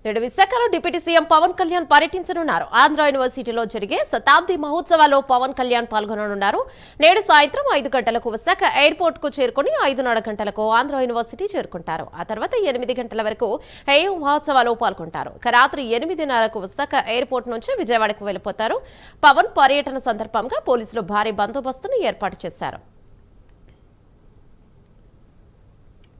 నేడు విశాఖలో deputy CM Pawan Kalyan పర్యటించనున్నారు. ఆంధ్ర యూనివర్సిటీలో జరిగే శతాబ్ది మహోత్సవాల్లో పవన్ కళ్యాణ్ పాల్గొననున్నారు. నేడు సాయంత్రం 5 గంటలకు విశాఖ ఎయిర్పోర్ట్ కు చేరుకుని 5:30 గంటలకు ఆంధ్ర యూనివర్సిటీ చేరుకుంటారు. ఆ తర్వాత 8 గంటల వరకు ఏయూ మహోత్సవాల్లో పాల్గొంటారు. రాత్రి 8:30కు విశాఖ ఎయిర్పోర్ట్ నుంచి విజయవాడకు వెళ్లిపోతారు. పవన్ పర్యటన సందర్భంగా పోలీసులు భారీ బందోబస్తును ఏర్పాటు చేశారు.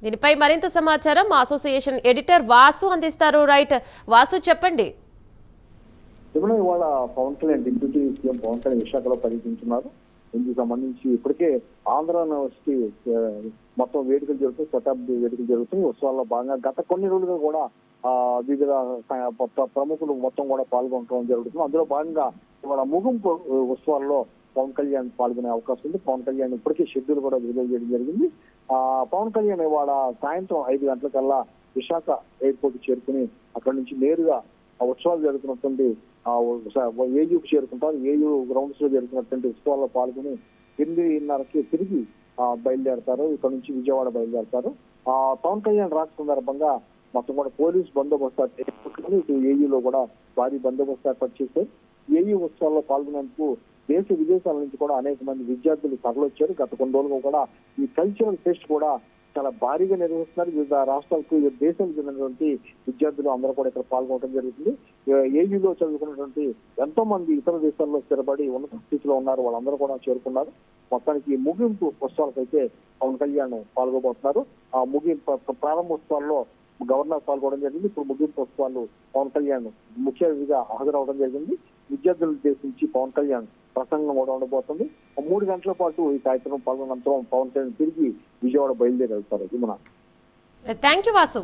దీనిపై మరింత సమాచారం మా అసోసియేషన్ ఎడిటర్ వాసు అందిస్తారు. రైట్ వాసు, చెప్పండి. ఇవాళ పవన్ కళ్యాణ్ డిప్యూటీ సీఎం పవన్ కళ్యాణ్ విశాఖలో పర్యటించున్నారు. ఇందుకు సంబంధించి ఇప్పటికే ఆంధ్ర యూనివర్సిటీ మొత్తం వేడుకలు జరుగుతాయి, శతాబ్ది వేడుకలు జరుగుతాయి. ఉత్సవాల్లో భాగంగా గత కొన్ని రోజులుగా కూడా వివిధ ప్రముఖులు మొత్తం కూడా పాల్గొనడం జరుగుతుంది. అందులో భాగంగా ఇవాళ ముగింపు ఉత్సవాల్లో పవన్ కళ్యాణ్ పాల్గొనే అవకాశం ఉంది. పవన్ కళ్యాణ్ ఇప్పటికే షెడ్యూల్ కూడా విడుదల చేయడం జరిగింది. పవన్ కళ్యాణ్ ఇవాళ సాయంత్రం 5 గంటలకల్లా విశాఖ ఎయిర్పోర్ట్ చేరుకుని అక్కడి నుంచి నేరుగా ఉత్సవాలు జరుగుతున్నటువంటి ఏయూకు చేరుకుంటారు. ఏయూ గ్రౌండ్స్ లో జరుగుతున్నటువంటి ఉత్సవాల్లో పాల్గొని 8:30కి తిరిగి బయలుదేరతారు. ఇక్కడ నుంచి విజయవాడ బయలుదేరతారు. పవన్ కళ్యాణ్ రాక సందర్భంగా మొత్తం కూడా పోలీస్ బందోబస్తు ఇటు ఏయూలో కూడా భారీ బందోబస్తు ఏర్పాటు చేశారు. ఏయూ ఉత్సవాల్లో పాల్గొనేందుకు దేశ విదేశాల నుంచి కూడా అనేక మంది విద్యార్థులు తరలొచ్చారు. గత కొన్ని రోజులుగా కూడా ఈ కల్చరల్ ఫెస్ట్ కూడా చాలా భారీగా నిర్వహిస్తున్నారు. వివిధ రాష్ట్రాలకు దేశాలకు చెందినటువంటి విద్యార్థులు అందరూ కూడా ఇక్కడ పాల్గొనడం జరుగుతుంది. ఏయూలో చదువుకున్నటువంటి ఎంతో మంది ఇతర దేశాల్లో స్థిరపడి ఉన్నత స్థితిలో ఉన్నారు. వాళ్ళందరూ కూడా చేరుకున్నారు. మొత్తానికి ముగింపు ఉత్సవాలకైతే పవన్ కళ్యాణ్ పాల్గొబోతున్నారు. ఆ ముగింపు ప్రారంభోత్సవాల్లో గవర్నర్ పాల్గొనడం జరిగింది. ఇప్పుడు ముగింపు ఉత్సవాలు పవన్ కళ్యాణ్ ముఖ్య అతిథిగా హాజరవడం జరిగింది. విద్యార్థులను ఉద్దేశించి పవన్ కళ్యాణ్ ప్రసంగం కూడా ఉండబోతుంది. 3 గంటల పాటు ఈ కార్యక్రమం పాల్గొన్నంతరం పవన్ కళ్యాణ్ తిరిగి విజయవాడ బయలుదేరి వెళ్తారు. Thank you Vasu.